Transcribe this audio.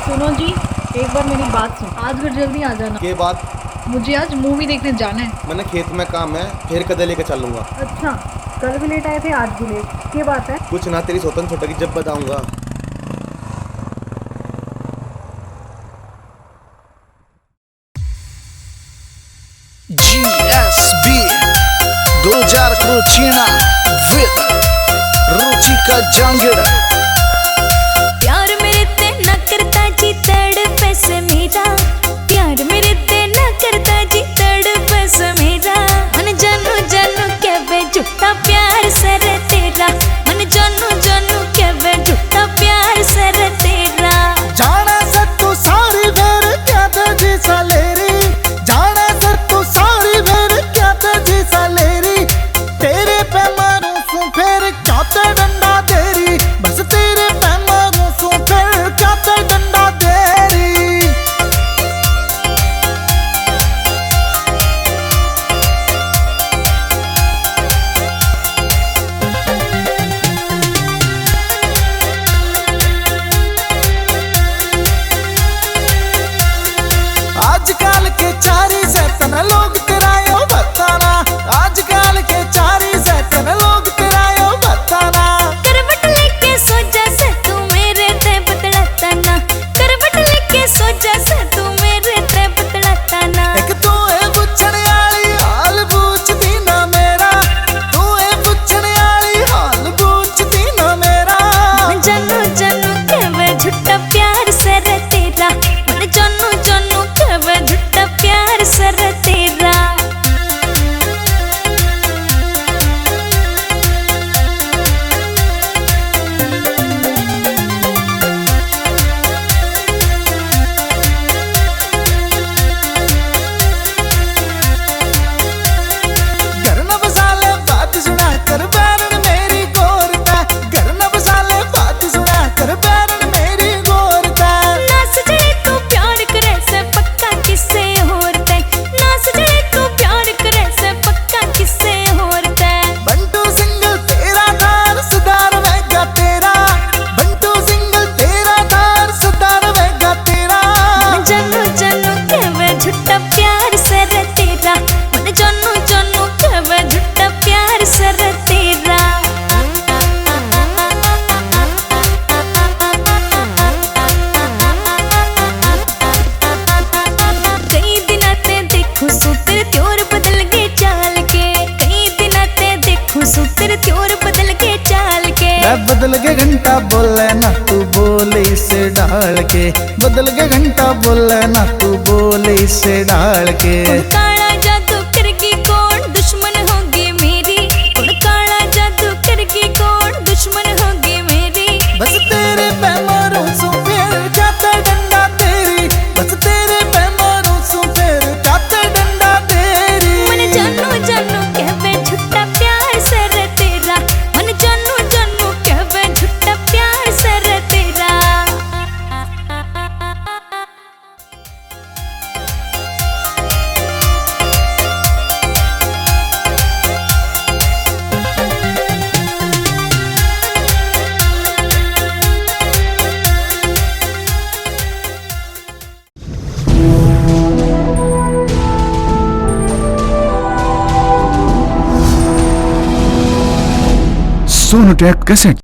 सुनो जी, एक बार मेरी बात सुनो। आज फिर जल्दी आ जाना। ये बात? मुझे आज मूवी देखने जाना है। मैंने खेत में काम है, फिर कदे लेके चलूंगा। अच्छा, कल भी लेट आए थे, आज भी लेट, क्या बात है? कुछ ना, तेरी सौतन छोटा की जब बताऊंगा। GSB Gujar Krucina with Ruchika Jangir। प्यार मेरे ते न करता जी तड़पे से मेरा, प्यार मेरे ते न करता जी तड़पे से मेरा। मन जानू जानू के वे झूठा प्यार सर तेरा, मन जानू जानू के वे झूठा प्यार सर तेरा। जाना सर तू सारी बेर क्या तेजी सालेरी, जाना सर तू सारी बेर क्या तेजी सालेरी। तेरे पे मारूं सू फिर क्या ते डंडा तेरी, बस तेरे पे मारूं सू फिर क्या ते डंडा तेरी। आजकल के चारी सैतन लोग तेरायो बताना, आजकल के चारी सैतन लोग तेरायो बताना। करवट लेके सो जा से तू मेरे ते बतड़ाता ना, करवट लेके सो जा से तू मेरे ते बतड़ाता ना। एक तू है बुझने वाली हाल बूझदी ना मेरा, तू है बुझने वाली हाल बूझदी ना मेरा। मन जानू जानू के वे झूठा प्यार सर तेरा, मन जानू जानू के वे झूठा प्यार सर तेरा। घर न बसा ले बात सुना कर बैरन मेरी गोरता, घर न बसा ले बात सुना कर बैरन मेरी गोरता। ना सजे तू प्यार करे से पक्का किसे होरता, ना सजे तू प्यार करे से पक्का किसे होरता। बंटू सिंगल तेरा तार सुधार वेगा तेरा, बंटू सिंगल तेरा तार सुधार वेगा तेरा। मन जानू जानू के वे झूठा प्यार सर तेरा, मन जानू जानू के वे झूठा प्यार सर तेरा। कई दिना ते देखूं सूत्र त्योर बदल गए चाल के, कई दिना ते देखूं सूत्र त्योर बदल गए चाल के। मैं बदल के घंटा बोले ना तू बोले इसे डाल के, बदल के घंटा बोले ना तू बोले इसे डाल के। उन काला जादू करगी कौन दुश्मन होगी मेरी, उन काला जादू करगी कौन दुश्मन होगी मेरी। बस तेरे पे मारूं सू फिर जाता डंडा तेरी, बस तेरे पे मारूं सू फिर जाता डंडा तेरी। मन जानू जानू के वे झूठा प्यार सर तेरा, मन जानू जानू के वे झूठा प्यार सर तेरा। सोनोटेक कैसेट।